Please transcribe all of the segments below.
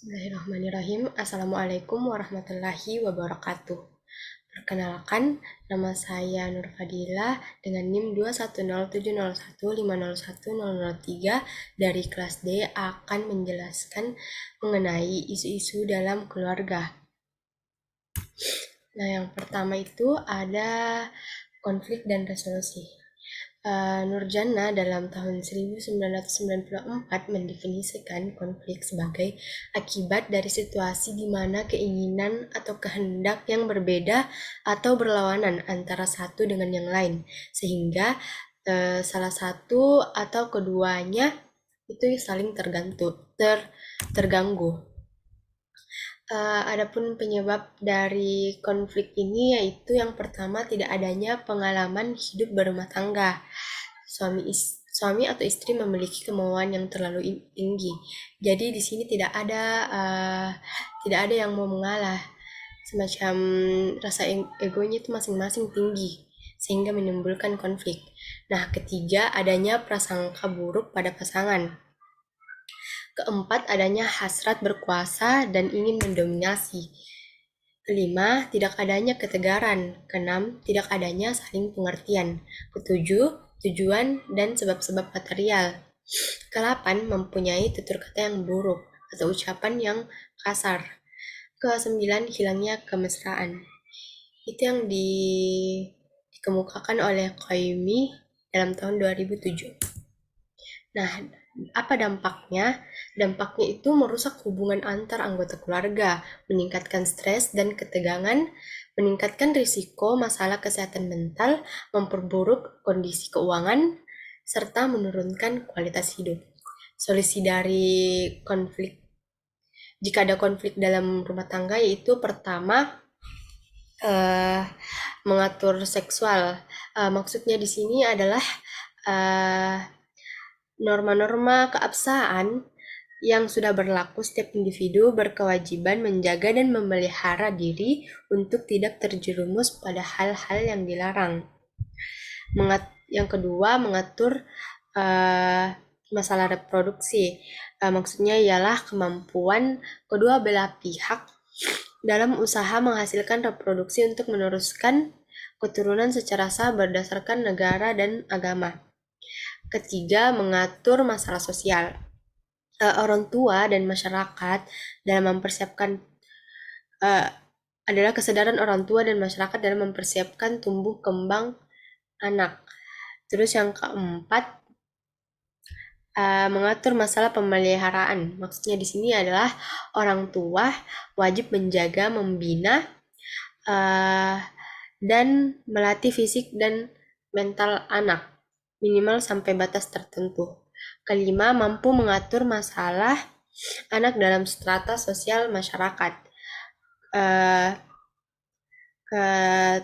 Bismillahirrahmanirrahim. Assalamualaikum warahmatullahi wabarakatuh. Perkenalkan, nama saya Nur Fadila dengan NIM 21070150103 dari kelas D akan menjelaskan mengenai isu-isu dalam keluarga. Nah, yang pertama itu ada konflik dan resolusi. Nurjana dalam tahun 1994 mendefinisikan konflik sebagai akibat dari situasi di mana keinginan atau kehendak yang berbeda atau berlawanan antara satu dengan yang lain, sehingga salah satu atau keduanya itu saling terganggu. Adapun penyebab dari konflik ini yaitu yang pertama tidak adanya pengalaman hidup berumah tangga. Suami atau istri memiliki kemauan yang terlalu tinggi. Jadi di sini tidak ada yang mau mengalah. Semacam rasa egonya itu masing-masing tinggi sehingga menimbulkan konflik. Nah, ketiga adanya prasangka buruk pada pasangan. Keempat, adanya hasrat berkuasa dan ingin mendominasi. Kelima, tidak adanya ketegaran. Keenam, tidak adanya saling pengertian. Ketujuh, tujuan dan sebab-sebab material. Kedelapan, mempunyai tutur kata yang buruk atau ucapan yang kasar. Kesembilan, hilangnya kemesraan. Itu yang dikemukakan oleh Qayyumi dalam tahun 2007. Nah, apa dampaknya? Dampaknya itu merusak hubungan antar anggota keluarga, meningkatkan stres dan ketegangan, meningkatkan risiko masalah kesehatan mental, memperburuk kondisi keuangan, serta menurunkan kualitas hidup. Solusi dari konflik, jika ada konflik dalam rumah tangga, yaitu pertama, mengatur seksual. Maksudnya di sini adalah norma-norma keabsahan yang sudah berlaku. Setiap individu berkewajiban menjaga dan memelihara diri untuk tidak terjerumus pada hal-hal yang dilarang. Yang kedua, mengatur masalah reproduksi. Maksudnya ialah kemampuan kedua belah pihak dalam usaha menghasilkan reproduksi untuk meneruskan keturunan secara sah berdasarkan negara dan agama. Ketiga, mengatur masalah sosial. Orang tua dan masyarakat dalam mempersiapkan adalah kesadaran orang tua dan masyarakat dalam mempersiapkan tumbuh kembang anak. Terus yang keempat, mengatur masalah pemeliharaan. Maksudnya di sini adalah orang tua wajib menjaga, membina, dan melatih fisik dan mental anak minimal sampai batas tertentu. Kelima, mampu mengatur masalah anak dalam strata sosial masyarakat.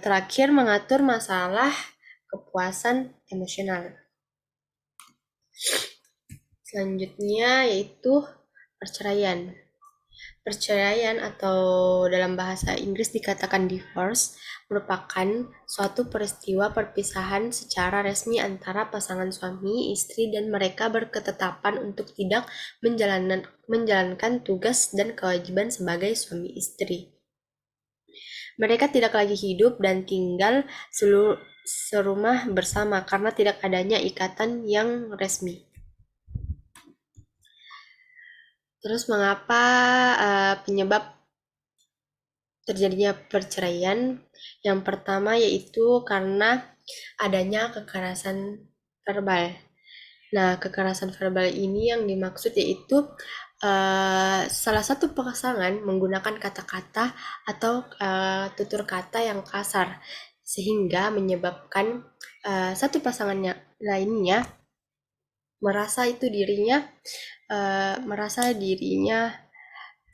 Terakhir, mengatur masalah kepuasan emosional. Selanjutnya yaitu perceraian. Perceraian atau dalam bahasa Inggris dikatakan divorce merupakan suatu peristiwa perpisahan secara resmi antara pasangan suami istri dan mereka berketetapan untuk tidak menjalankan tugas dan kewajiban sebagai suami istri. Mereka tidak lagi hidup dan tinggal serumah bersama karena tidak adanya ikatan yang resmi. Terus mengapa penyebab terjadinya perceraian? Yang pertama yaitu karena adanya kekerasan verbal. Nah, kekerasan verbal ini yang dimaksud yaitu salah satu pasangan menggunakan kata-kata atau tutur kata yang kasar sehingga menyebabkan satu pasangannya lainnya merasa dirinya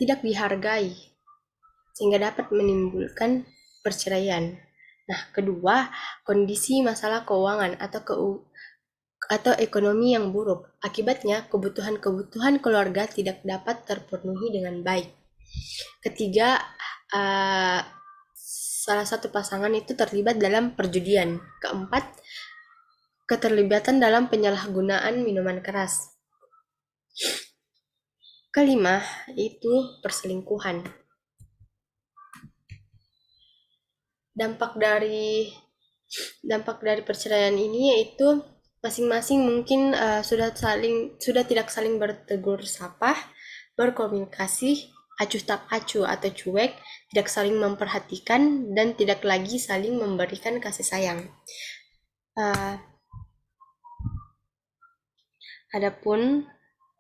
tidak dihargai sehingga dapat menimbulkan perceraian. Nah, kedua, kondisi masalah keuangan atau ekonomi yang buruk. Akibatnya, kebutuhan keluarga tidak dapat terpenuhi dengan baik. Ketiga, salah satu pasangan itu terlibat dalam perjudian. Keempat, keterlibatan dalam penyalahgunaan minuman keras. Kelima, itu perselingkuhan. Dampak dari perceraian ini yaitu masing-masing mungkin sudah tidak saling bertegur sapa, berkomunikasi, acuh tak acuh atau cuek, tidak saling memperhatikan dan tidak lagi saling memberikan kasih sayang. Uh, Adapun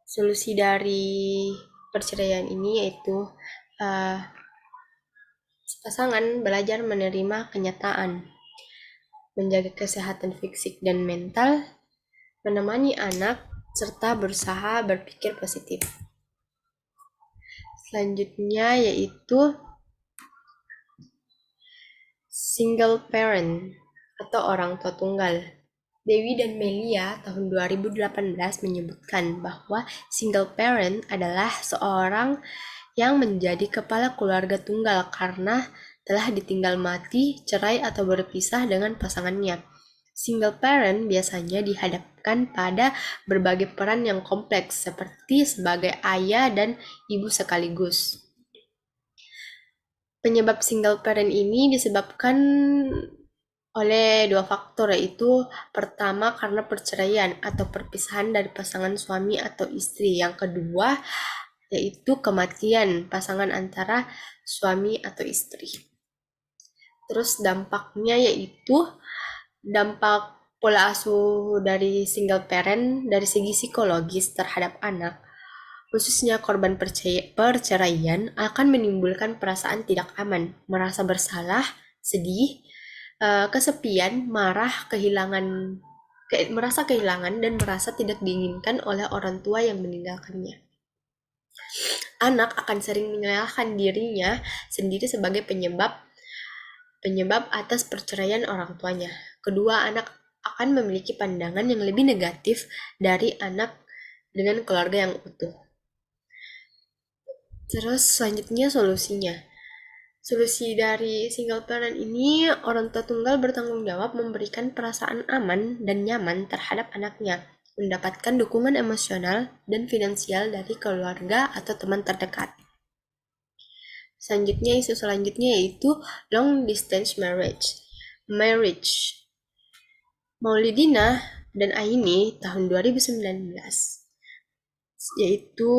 solusi dari perceraian ini yaitu uh, pasangan belajar menerima kenyataan, menjaga kesehatan fisik dan mental, menemani anak, serta berusaha berpikir positif. Selanjutnya yaitu single parent atau orang tua tunggal. Dewi dan Melia tahun 2018 menyebutkan bahwa single parent adalah seorang yang menjadi kepala keluarga tunggal karena telah ditinggal mati, cerai atau berpisah dengan pasangannya. Single parent biasanya dihadapkan pada berbagai peran yang kompleks seperti sebagai ayah dan ibu sekaligus. Penyebab single parent ini disebabkan oleh dua faktor, yaitu pertama karena perceraian atau perpisahan dari pasangan suami atau istri. Yang kedua yaitu kematian pasangan antara suami atau istri. Terus dampaknya yaitu dampak pola asuh dari single parent dari segi psikologis terhadap anak, khususnya korban perceraian, akan menimbulkan perasaan tidak aman, merasa bersalah, sedih, kesepian, merasa kehilangan dan merasa tidak diinginkan oleh orang tua yang meninggalkannya. Anak akan sering menyalahkan dirinya sendiri sebagai penyebab atas perceraian orang tuanya. Kedua anak akan memiliki pandangan yang lebih negatif dari anak dengan keluarga yang utuh. Terus selanjutnya solusinya. Solusi dari single parent ini, orang tua tunggal bertanggung jawab memberikan perasaan aman dan nyaman terhadap anaknya, mendapatkan dukungan emosional dan finansial dari keluarga atau teman terdekat. Isu selanjutnya yaitu long distance marriage. Maulidina dan Aini tahun 2019, yaitu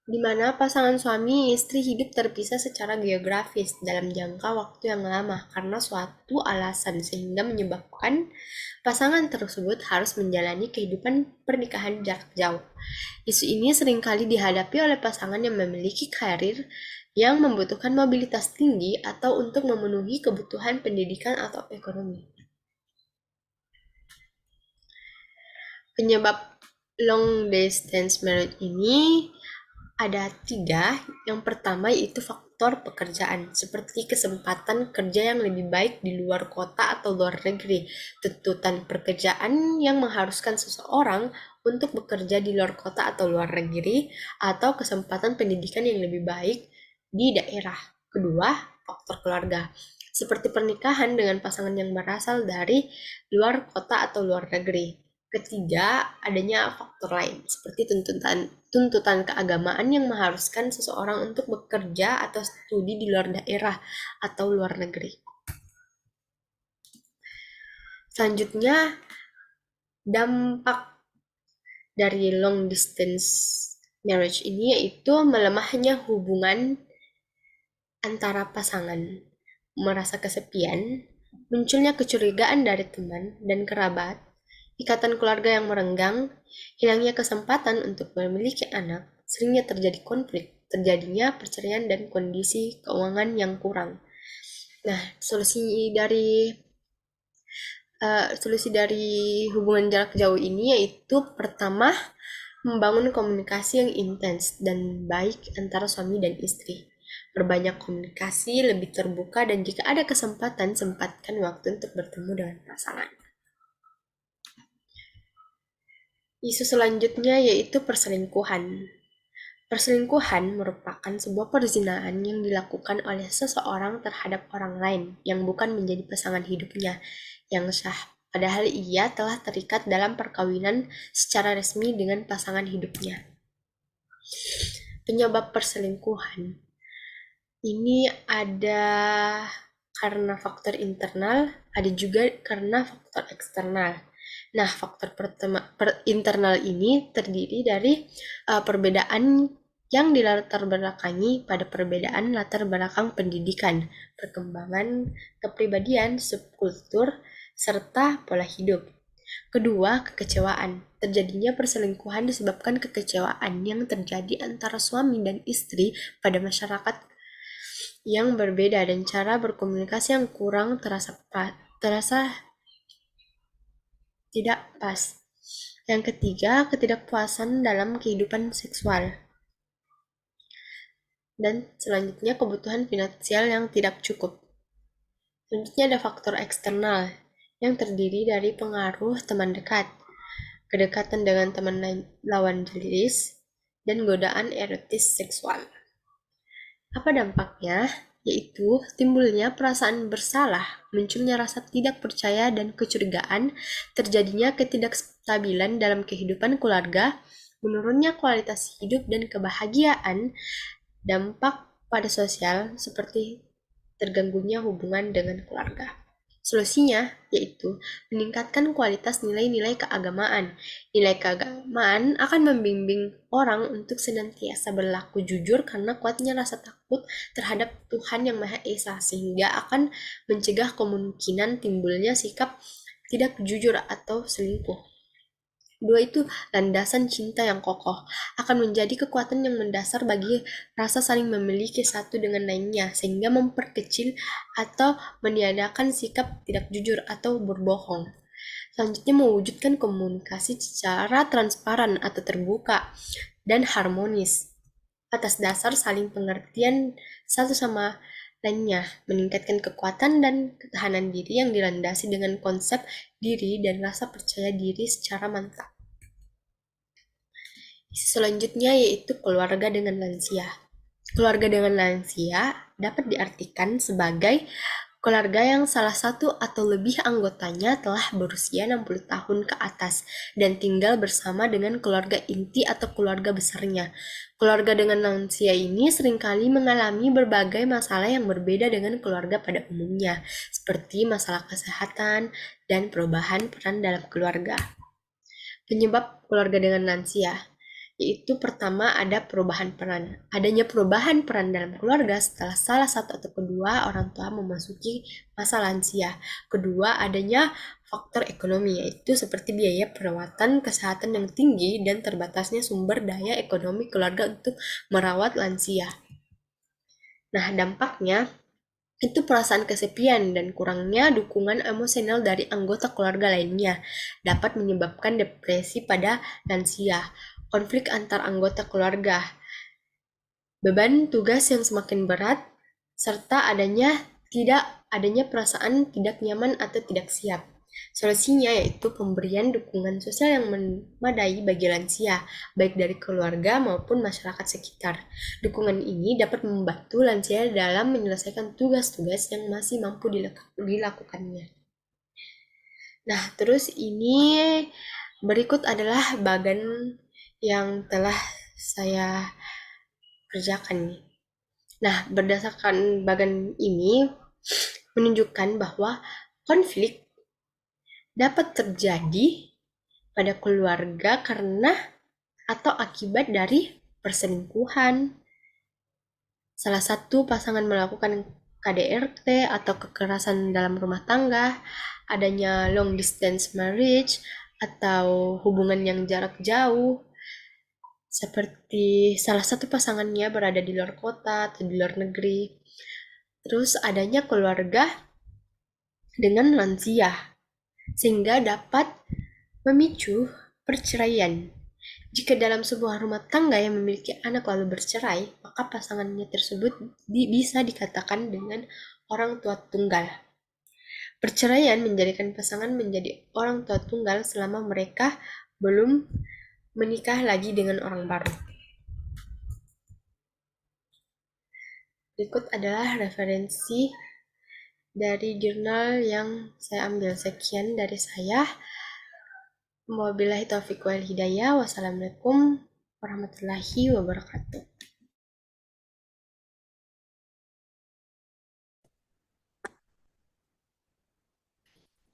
di mana pasangan suami istri hidup terpisah secara geografis dalam jangka waktu yang lama karena suatu alasan sehingga menyebabkan pasangan tersebut harus menjalani kehidupan pernikahan jarak jauh. Isu ini seringkali dihadapi oleh pasangan yang memiliki karir yang membutuhkan mobilitas tinggi atau untuk memenuhi kebutuhan pendidikan atau ekonomi. Penyebab long distance marriage ini ada 3. Yang pertama yaitu faktor pekerjaan, seperti kesempatan kerja yang lebih baik di luar kota atau luar negeri, tuntutan pekerjaan yang mengharuskan seseorang untuk bekerja di luar kota atau luar negeri, atau kesempatan pendidikan yang lebih baik di daerah. Kedua, faktor keluarga, seperti pernikahan dengan pasangan yang berasal dari luar kota atau luar negeri. Ketiga, adanya faktor lain, seperti tuntutan keagamaan yang mengharuskan seseorang untuk bekerja atau studi di luar daerah atau luar negeri. Selanjutnya, dampak dari long distance marriage ini yaitu melemahnya hubungan antara pasangan, merasa kesepian, munculnya kecurigaan dari teman dan kerabat, ikatan keluarga yang merenggang, hilangnya kesempatan untuk memiliki anak, seringnya terjadi konflik, terjadinya perceraian dan kondisi keuangan yang kurang. Nah, solusi dari hubungan jarak jauh ini yaitu pertama, membangun komunikasi yang intens dan baik antara suami dan istri. Berbanyak komunikasi, lebih terbuka, dan jika ada kesempatan, sempatkan waktu untuk bertemu dengan pasangan. Isu selanjutnya yaitu perselingkuhan. Perselingkuhan merupakan sebuah perzinahan yang dilakukan oleh seseorang terhadap orang lain yang bukan menjadi pasangan hidupnya yang sah, padahal ia telah terikat dalam perkawinan secara resmi dengan pasangan hidupnya. Penyebab perselingkuhan ini ada karena faktor internal, ada juga karena faktor eksternal. Nah, faktor internal ini terdiri dari perbedaan yang dilatar belakangi pada perbedaan latar belakang pendidikan, perkembangan kepribadian, subkultur, serta pola hidup. Kedua, kekecewaan. Terjadinya perselingkuhan disebabkan kekecewaan yang terjadi antara suami dan istri pada masyarakat yang berbeda dan cara berkomunikasi yang kurang terasa tidak pas. Yang ketiga, ketidakpuasan dalam kehidupan seksual. Dan selanjutnya, kebutuhan finansial yang tidak cukup. Selanjutnya ada faktor eksternal yang terdiri dari pengaruh teman dekat, kedekatan dengan teman lawan jenis, dan godaan erotis seksual. Apa dampaknya? Yaitu timbulnya perasaan bersalah, munculnya rasa tidak percaya dan kecurigaan, terjadinya ketidakstabilan dalam kehidupan keluarga, menurunnya kualitas hidup dan kebahagiaan, dampak pada sosial seperti terganggunya hubungan dengan keluarga. Solusinya yaitu meningkatkan kualitas nilai-nilai keagamaan. Nilai keagamaan akan membimbing orang untuk senantiasa berlaku jujur karena kuatnya rasa takut terhadap Tuhan Yang Maha Esa, sehingga akan mencegah kemungkinan timbulnya sikap tidak jujur atau selingkuh. Dua itu landasan cinta yang kokoh, akan menjadi kekuatan yang mendasar bagi rasa saling memiliki satu dengan lainnya, sehingga memperkecil atau meniadakan sikap tidak jujur atau berbohong. Selanjutnya, mewujudkan komunikasi secara transparan atau terbuka dan harmonis atas dasar saling pengertian satu sama lainnya, meningkatkan kekuatan dan ketahanan diri yang dilandasi dengan konsep diri dan rasa percaya diri secara mantap. Selanjutnya yaitu keluarga dengan lansia. Keluarga dengan lansia dapat diartikan sebagai keluarga yang salah satu atau lebih anggotanya telah berusia 60 tahun ke atas dan tinggal bersama dengan keluarga inti atau keluarga besarnya. Keluarga dengan lansia ini seringkali mengalami berbagai masalah yang berbeda dengan keluarga pada umumnya, seperti masalah kesehatan dan perubahan peran dalam keluarga. Penyebab keluarga dengan lansia yaitu pertama ada perubahan peran. Adanya perubahan peran dalam keluarga setelah salah satu atau kedua orang tua memasuki masa lansia. Kedua, adanya faktor ekonomi, yaitu seperti biaya perawatan kesehatan yang tinggi dan terbatasnya sumber daya ekonomi keluarga untuk merawat lansia. Nah, dampaknya itu perasaan kesepian dan kurangnya dukungan emosional dari anggota keluarga lainnya dapat menyebabkan depresi pada lansia, konflik antar anggota keluarga, beban tugas yang semakin berat, serta adanya perasaan tidak nyaman atau tidak siap. Solusinya yaitu pemberian dukungan sosial yang memadai bagi lansia, baik dari keluarga maupun masyarakat sekitar. Dukungan ini dapat membantu lansia dalam menyelesaikan tugas-tugas yang masih mampu dilakukannya. Nah, terus ini berikut adalah bagan yang telah saya kerjakan nih. Nah, berdasarkan bagan ini menunjukkan bahwa konflik dapat terjadi pada keluarga karena atau akibat dari perselingkuhan. Salah satu pasangan melakukan KDRT atau kekerasan dalam rumah tangga, adanya long distance marriage atau hubungan yang jarak jauh, seperti salah satu pasangannya berada di luar kota atau di luar negeri. Terus adanya keluarga dengan lansia, sehingga dapat memicu perceraian. Jika dalam sebuah rumah tangga yang memiliki anak lalu bercerai, maka pasangannya tersebut bisa dikatakan dengan orang tua tunggal. Perceraian menjadikan pasangan menjadi orang tua tunggal selama mereka belum menikah lagi dengan orang baru. Berikut adalah referensi dari jurnal yang saya ambil. Sekian dari saya. Wabillahi taufiq wal hidayah. Wassalamualaikum warahmatullahi wabarakatuh.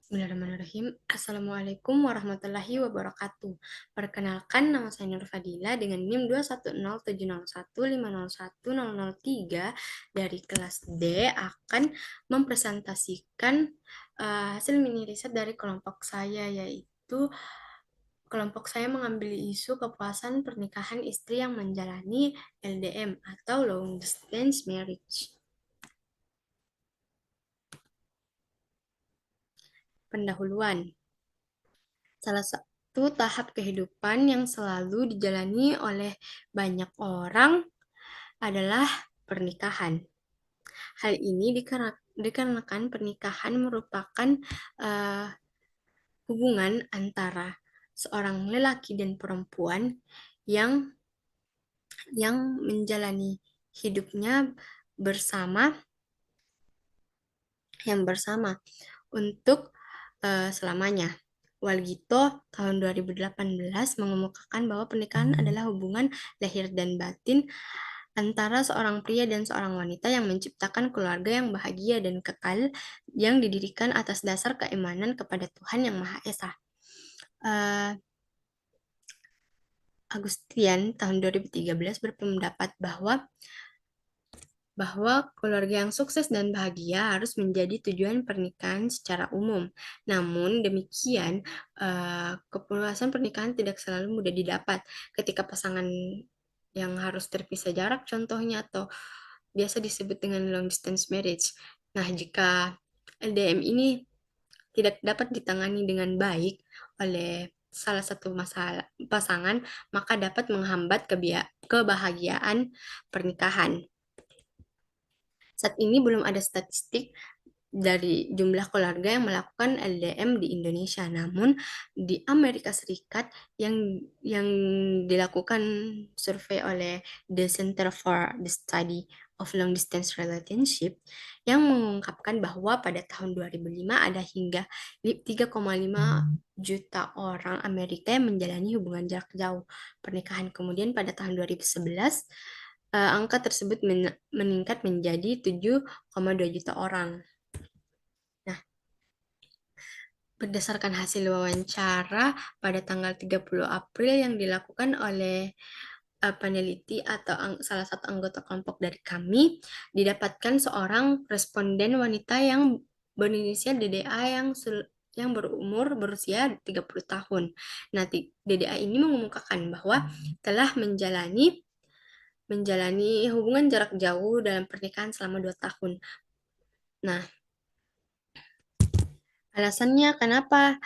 Bismillahirrahmanirrahim. Assalamualaikum warahmatullahi wabarakatuh. Perkenalkan, nama saya Nur Fadila dengan NIM 2107015010003 dari kelas D akan mempresentasikan hasil mini riset dari kelompok saya, yaitu kelompok saya mengambil isu kepuasan pernikahan istri yang menjalani LDM atau Long Distance Marriage. Pendahuluan. Salah satu tahap kehidupan yang selalu dijalani oleh banyak orang adalah pernikahan. Hal ini dikarenakan pernikahan merupakan uh, hubungan antara seorang lelaki dan perempuan yang menjalani hidupnya bersama untuk selamanya. Walgito tahun 2018 mengemukakan bahwa pernikahan adalah hubungan lahir dan batin antara seorang pria dan seorang wanita yang menciptakan keluarga yang bahagia dan kekal yang didirikan atas dasar keimanan kepada Tuhan Yang Maha Esa. Agustian tahun 2013 berpendapat bahwa keluarga yang sukses dan bahagia harus menjadi tujuan pernikahan secara umum. Namun demikian, kepuasan pernikahan tidak selalu mudah didapat ketika pasangan yang harus terpisah jarak contohnya atau biasa disebut dengan long distance marriage. Nah, jika LDM ini tidak dapat ditangani dengan baik oleh salah satu pasangan, maka dapat menghambat kebahagiaan pernikahan. Saat ini belum ada statistik dari jumlah keluarga yang melakukan LDM di Indonesia. Namun di Amerika Serikat yang dilakukan survei oleh The Center for the Study of Long Distance Relationship yang mengungkapkan bahwa pada tahun 2005 ada hingga 3,5 juta orang Amerika yang menjalani hubungan jarak jauh pernikahan. Kemudian pada tahun 2011 angka tersebut meningkat menjadi 7,2 juta orang. Nah, berdasarkan hasil wawancara pada tanggal 30 April yang dilakukan oleh peneliti atau salah satu anggota kelompok dari kami, didapatkan seorang responden wanita yang berinisial DDA yang berusia 30 tahun. Nah, DDA ini mengemukakan bahwa telah menjalani hubungan jarak jauh dalam pernikahan selama 2 tahun. Nah, alasannya kenapa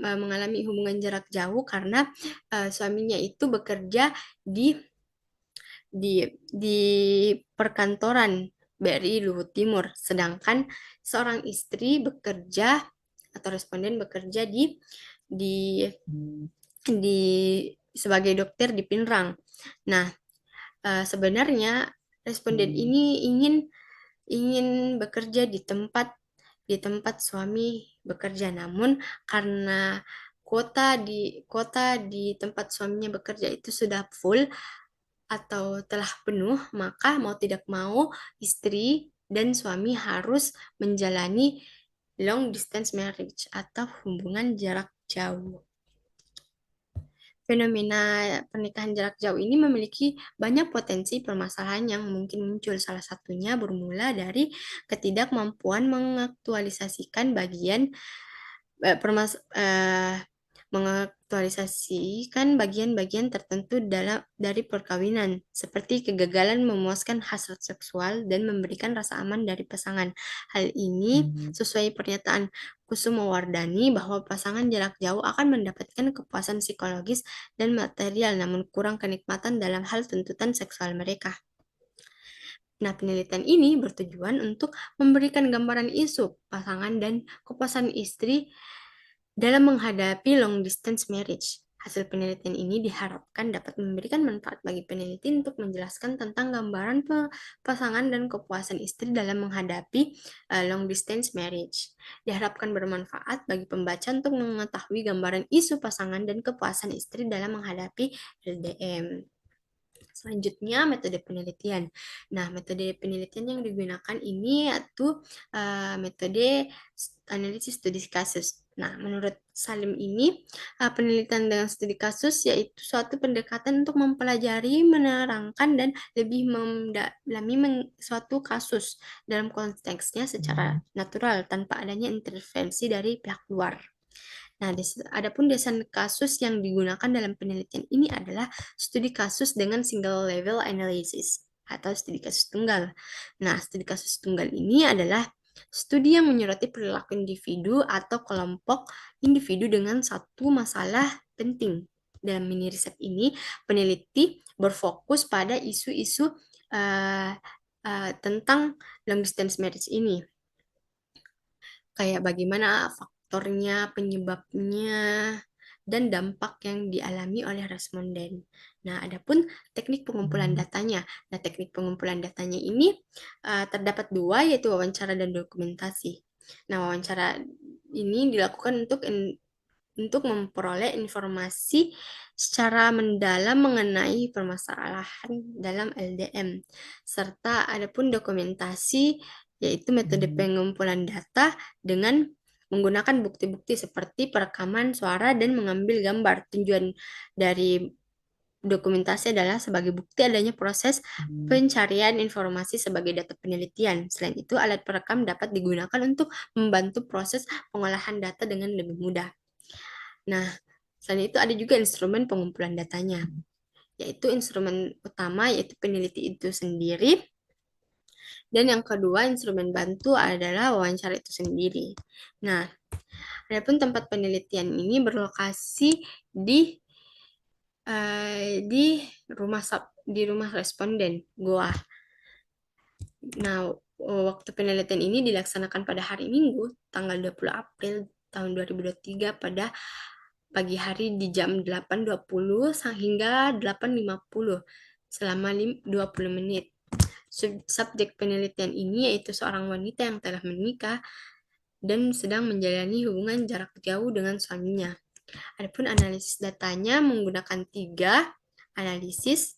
mengalami hubungan jarak jauh karena suaminya itu bekerja di di perkantoran BRI Luhut Timur, sedangkan seorang istri bekerja atau responden bekerja di di sebagai dokter di Pinrang. Nah, sebenarnya responden ini ingin bekerja di tempat suami bekerja, namun karena kuota di tempat suaminya bekerja itu sudah full atau telah penuh, maka mau tidak mau istri dan suami harus menjalani long distance marriage atau hubungan jarak jauh. Fenomena pernikahan jarak jauh ini memiliki banyak potensi permasalahan yang mungkin muncul. Salah satunya bermula dari ketidakmampuan mengaktualisasikan bagian-bagian tertentu dari perkawinan, seperti kegagalan memuaskan hasrat seksual dan memberikan rasa aman dari pasangan. Hal ini sesuai pernyataan Kusuma Wardani bahwa pasangan jarak jauh akan mendapatkan kepuasan psikologis dan material, namun kurang kenikmatan dalam hal tuntutan seksual mereka. Nah, penelitian ini bertujuan untuk memberikan gambaran isu pasangan dan kepuasan istri dalam menghadapi long distance marriage. Hasil penelitian ini diharapkan dapat memberikan manfaat bagi peneliti untuk menjelaskan tentang gambaran pasangan dan kepuasan istri dalam menghadapi long distance marriage. Diharapkan bermanfaat bagi pembaca untuk mengetahui gambaran isu pasangan dan kepuasan istri dalam menghadapi LDM. Selanjutnya, metode penelitian. Nah, metode penelitian yang digunakan ini yaitu metode analisis studi kasus. Nah, menurut Salim ini, penelitian dengan studi kasus yaitu suatu pendekatan untuk mempelajari, menerangkan, dan lebih mendalami suatu kasus dalam konteksnya secara natural tanpa adanya intervensi dari pihak luar. Nah, adapun desain kasus yang digunakan dalam penelitian ini adalah studi kasus dengan single level analysis atau studi kasus tunggal. Nah, studi kasus tunggal ini adalah studi yang menyoroti perilaku individu atau kelompok individu dengan satu masalah penting. Dalam mini riset ini, peneliti berfokus pada isu-isu tentang long distance marriage ini, kayak bagaimana faktornya, penyebabnya, dan dampak yang dialami oleh responden. Nah, adapun teknik pengumpulan datanya. Nah, teknik pengumpulan datanya ini terdapat dua, yaitu wawancara dan dokumentasi. Nah, wawancara ini dilakukan untuk memperoleh informasi secara mendalam mengenai permasalahan dalam LDM, serta adapun dokumentasi, yaitu metode pengumpulan data dengan menggunakan bukti-bukti seperti perekaman suara dan mengambil gambar. Tujuan dari dokumentasi adalah sebagai bukti adanya proses pencarian informasi sebagai data penelitian. Selain itu, alat perekam dapat digunakan untuk membantu proses pengolahan data dengan lebih mudah. Nah, selain itu ada juga instrumen pengumpulan datanya, yaitu instrumen utama yaitu peneliti itu sendiri, dan yang kedua instrumen bantu adalah wawancara itu sendiri. Nah, adapun tempat penelitian ini berlokasi di rumah responden Goa. Nah, waktu penelitian ini dilaksanakan pada hari Minggu, tanggal 20 April tahun 2023 pada pagi hari di jam 8.20 hingga 8.50 selama 20 menit. Subjek penelitian ini yaitu seorang wanita yang telah menikah dan sedang menjalani hubungan jarak jauh dengan suaminya. Adapun analisis datanya menggunakan 3 analisis.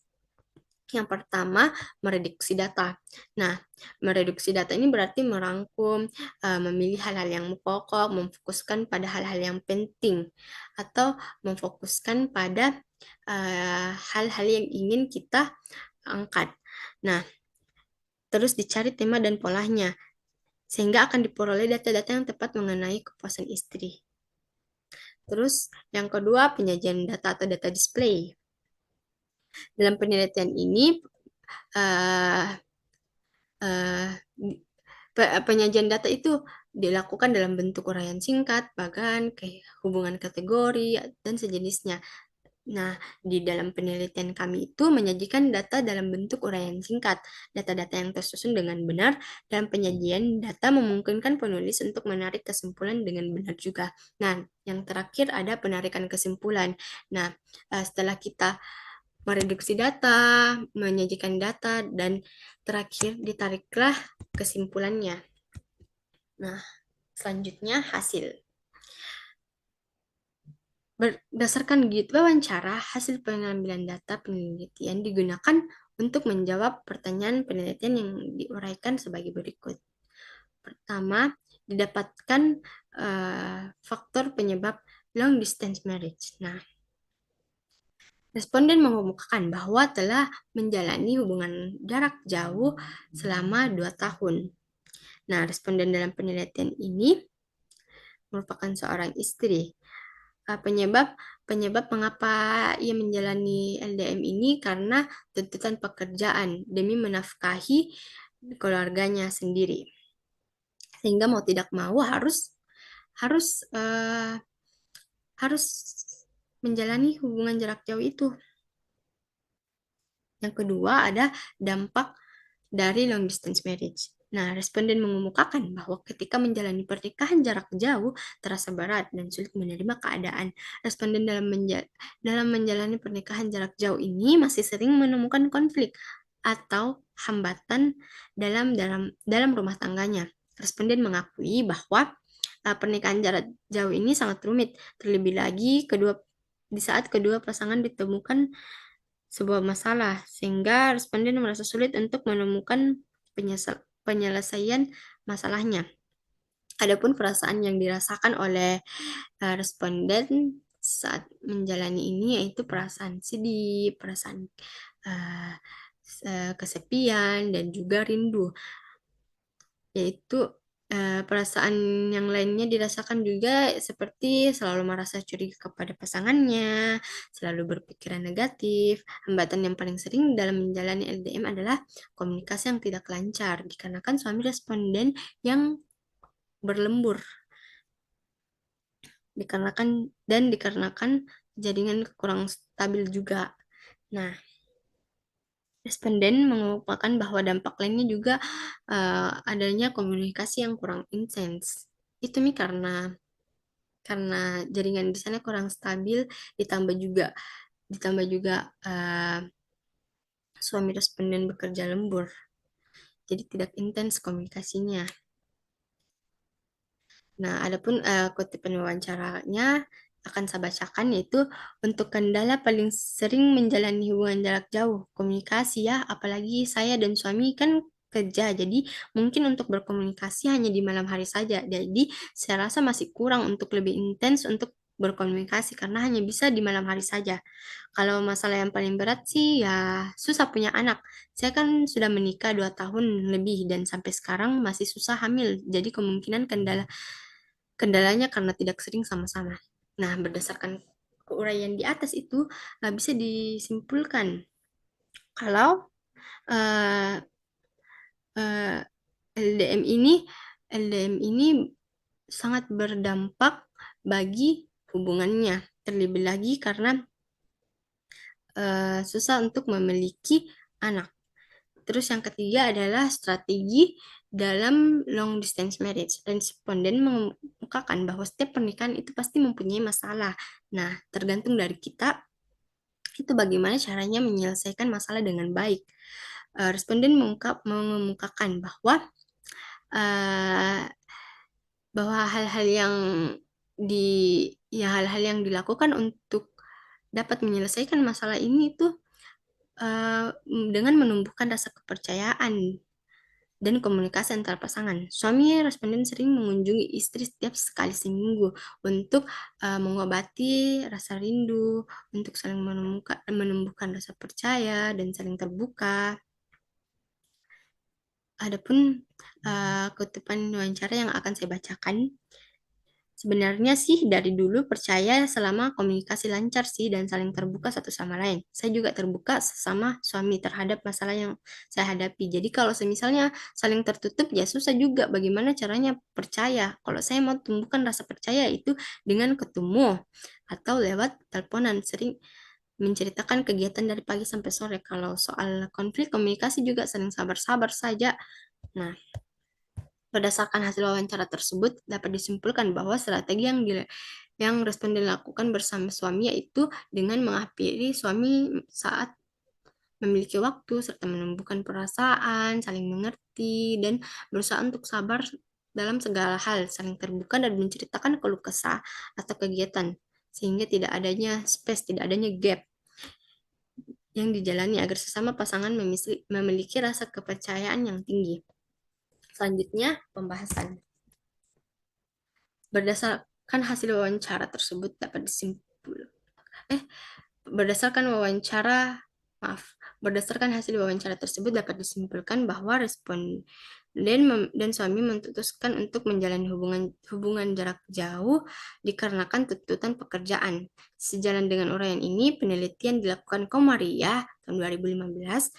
Yang pertama, mereduksi data. Nah, mereduksi data ini berarti merangkum, memilih hal-hal yang pokok, memfokuskan pada hal-hal yang penting, atau memfokuskan pada hal-hal yang ingin kita angkat. Nah, terus dicari tema dan polanya, sehingga akan diperoleh data-data yang tepat mengenai kepuasan istri. Terus, yang kedua, penyajian data atau data display. Dalam penelitian ini, uh, uh, penyajian data itu dilakukan dalam bentuk uraian singkat, bagan, hubungan kategori, dan sejenisnya. Nah, di dalam penelitian kami itu menyajikan data dalam bentuk uraian singkat, data-data yang tersusun dengan benar, dan penyajian data memungkinkan penulis untuk menarik kesimpulan dengan benar juga. Nah, yang terakhir ada penarikan kesimpulan. Nah, setelah kita mereduksi data, menyajikan data, dan terakhir ditariklah kesimpulannya. Nah, selanjutnya hasil. Berdasarkan wawancara, hasil pengambilan data penelitian digunakan untuk menjawab pertanyaan penelitian yang diuraikan sebagai berikut. Pertama, didapatkan faktor penyebab long distance marriage. Nah, responden mengemukakan bahwa telah menjalani hubungan jarak jauh selama 2 tahun. Nah, responden dalam penelitian ini merupakan seorang istri. Penyebab mengapa ia menjalani LDM ini karena tuntutan pekerjaan demi menafkahi keluarganya sendiri, sehingga mau tidak mau harus harus menjalani hubungan jarak jauh itu. Yang kedua ada dampak dari long distance marriage. Nah, responden mengemukakan bahwa ketika menjalani pernikahan jarak jauh terasa berat dan sulit menerima keadaan. Responden dalam menjalani pernikahan jarak jauh ini masih sering menemukan konflik atau hambatan dalam rumah tangganya. Responden mengakui bahwa pernikahan jarak jauh ini sangat rumit, terlebih lagi di saat kedua pasangan ditemukan sebuah masalah, sehingga responden merasa sulit untuk menemukan penyelesaian masalahnya. Adapun perasaan yang dirasakan oleh responden saat menjalani ini yaitu perasaan sedih, perasaan uh, kesepian, dan juga rindu. Yaitu perasaan yang lainnya dirasakan juga seperti selalu merasa curiga kepada pasangannya, selalu berpikiran negatif. Hambatan yang paling sering dalam menjalani LDM adalah komunikasi yang tidak lancar, dikarenakan suami responden yang berlembur, dikarenakan jaringan kurang stabil juga. Nah, responden mengemukakan bahwa dampak lainnya juga adanya komunikasi yang kurang intens. Itu nih karena jaringan di sana kurang stabil, ditambah juga suami responden bekerja lembur, jadi tidak intens komunikasinya. Nah, adapun kutipan wawancaranya akan saya bacakan, yaitu untuk kendala paling sering menjalani hubungan jarak jauh, komunikasi ya, apalagi saya dan suami kan kerja, jadi mungkin untuk berkomunikasi hanya di malam hari saja. Jadi saya rasa masih kurang untuk lebih intens untuk berkomunikasi karena hanya bisa di malam hari saja. Kalau masalah yang paling berat sih ya susah punya anak. Saya kan sudah menikah 2 tahun lebih dan sampai sekarang masih susah hamil. Jadi kemungkinan kendalanya karena tidak sering sama-sama. Nah, berdasarkan keuraian di atas itu bisa disimpulkan kalau eh, eh, LDM ini LDM ini sangat berdampak bagi hubungannya. Terlebih lagi karena susah untuk memiliki anak. Terus yang ketiga adalah strategi dalam long distance marriage. Responden mengemukakan bahwa setiap pernikahan itu pasti mempunyai masalah. Nah, tergantung dari kita, itu bagaimana caranya menyelesaikan masalah dengan baik. Responden mengemukakan eh, bahwa di hal-hal yang dilakukan untuk dapat menyelesaikan masalah ini tuh dengan menumbuhkan rasa kepercayaan dan komunikasi antar pasangan. Suami responden sering mengunjungi istri setiap sekali seminggu untuk mengobati rasa rindu, untuk saling menumbuhkan rasa percaya dan saling terbuka. Adapun kutipan wawancara yang akan saya bacakan, sebenarnya sih dari dulu percaya selama komunikasi lancar sih dan saling terbuka satu sama lain. Saya juga terbuka sesama suami terhadap masalah yang saya hadapi. Jadi kalau semisalnya saling tertutup ya susah juga bagaimana caranya percaya. Kalau saya mau tumbuhkan rasa percaya itu dengan ketemu atau lewat teleponan, sering menceritakan kegiatan dari pagi sampai sore. Kalau soal konflik komunikasi juga sering sabar-sabar saja. Nah, berdasarkan hasil wawancara tersebut, dapat disimpulkan bahwa strategi yang responden lakukan bersama suami yaitu dengan menghampiri suami saat memiliki waktu, serta menumbuhkan perasaan, saling mengerti, dan berusaha untuk sabar dalam segala hal, saling terbuka dan menceritakan keluh kesah atau kegiatan, sehingga tidak adanya gap yang dijalani agar sesama pasangan memiliki rasa kepercayaan yang tinggi. Selanjutnya, pembahasan. Berdasarkan hasil wawancara tersebut dapat disimpul eh berdasarkan wawancara maaf berdasarkan hasil wawancara tersebut dapat disimpulkan bahwa responden dan suami memutuskan untuk menjalani hubungan jarak jauh dikarenakan tuntutan pekerjaan. Sejalan dengan uraian ini, penelitian dilakukan Komaria tahun 2015.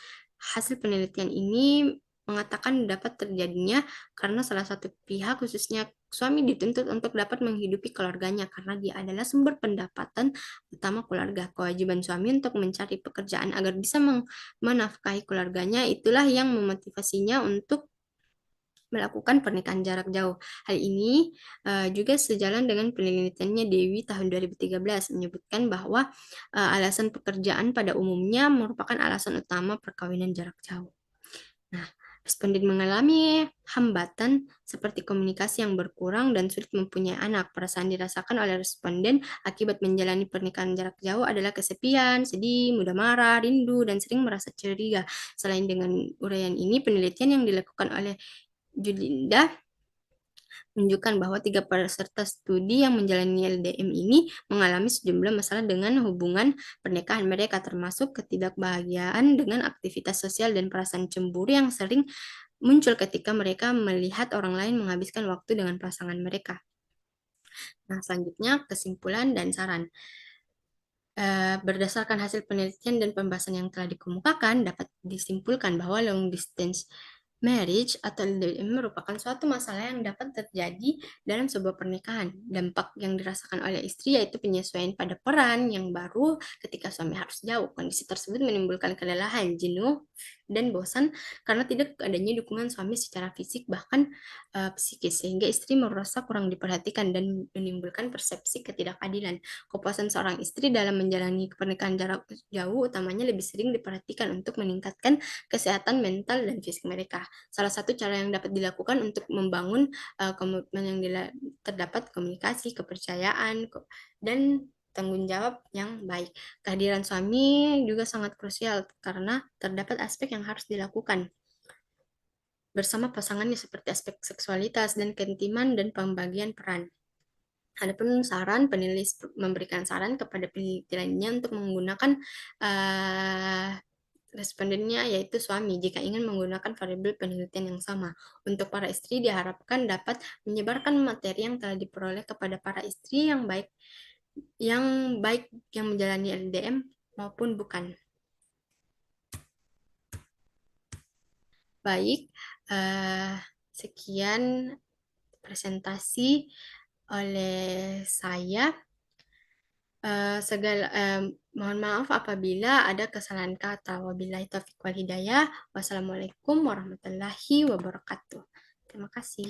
Hasil penelitian ini mengatakan dapat terjadinya karena salah satu pihak, khususnya suami, dituntut untuk dapat menghidupi keluarganya karena dia adalah sumber pendapatan utama keluarga. Kewajiban suami untuk mencari pekerjaan agar bisa menafkahi keluarganya itulah yang memotivasinya untuk melakukan pernikahan jarak jauh. Hal ini juga sejalan dengan penelitiannya Dewi tahun 2013 menyebutkan bahwa alasan pekerjaan pada umumnya merupakan alasan utama perkawinan jarak jauh. Nah, responden mengalami hambatan seperti komunikasi yang berkurang dan sulit mempunyai anak. Perasaan dirasakan oleh responden akibat menjalani pernikahan jarak jauh adalah kesepian, sedih, mudah marah, rindu, dan sering merasa curiga. Selain dengan uraian ini, penelitian yang dilakukan oleh Julinda menunjukkan bahwa 3 peserta studi yang menjalani LDM ini mengalami sejumlah masalah dengan hubungan pernikahan mereka, termasuk ketidakbahagiaan dengan aktivitas sosial dan perasaan cemburu yang sering muncul ketika mereka melihat orang lain menghabiskan waktu dengan pasangan mereka. Nah, selanjutnya kesimpulan dan saran. Berdasarkan hasil penelitian dan pembahasan yang telah dikemukakan, dapat disimpulkan bahwa long distance marriage atau LDM merupakan suatu masalah yang dapat terjadi dalam sebuah pernikahan. Dampak yang dirasakan oleh istri yaitu penyesuaian pada peran yang baru ketika suami harus jauh. Kondisi tersebut menimbulkan kelelahan, jenuh, dan bosan karena tidak adanya dukungan suami secara fisik bahkan psikis, sehingga istri merasa kurang diperhatikan dan menimbulkan persepsi ketidakadilan. Kepuasan seorang istri dalam menjalani pernikahan jarak jauh utamanya lebih sering diperhatikan untuk meningkatkan kesehatan mental dan fisik mereka. Salah satu cara yang dapat dilakukan untuk membangun komitmen yang terdapat komunikasi, kepercayaan, dan tanggung jawab yang baik. Kehadiran suami juga sangat krusial karena terdapat aspek yang harus dilakukan bersama pasangannya seperti aspek seksualitas dan keintiman dan pembagian peran. Adapun saran, penulis memberikan saran kepada peneliti lainnya untuk menggunakan uh, respondennya yaitu suami jika ingin menggunakan variabel penelitian yang sama. Untuk para istri diharapkan dapat menyebarkan materi yang telah diperoleh kepada para istri yang baik yang menjalani LDM maupun bukan. Baik, sekian presentasi oleh saya. Mohon maaf apabila ada kesalahan kata. Wabillahi taufiq wal hidayah. Wassalamualaikum warahmatullahi wabarakatuh. Terima kasih.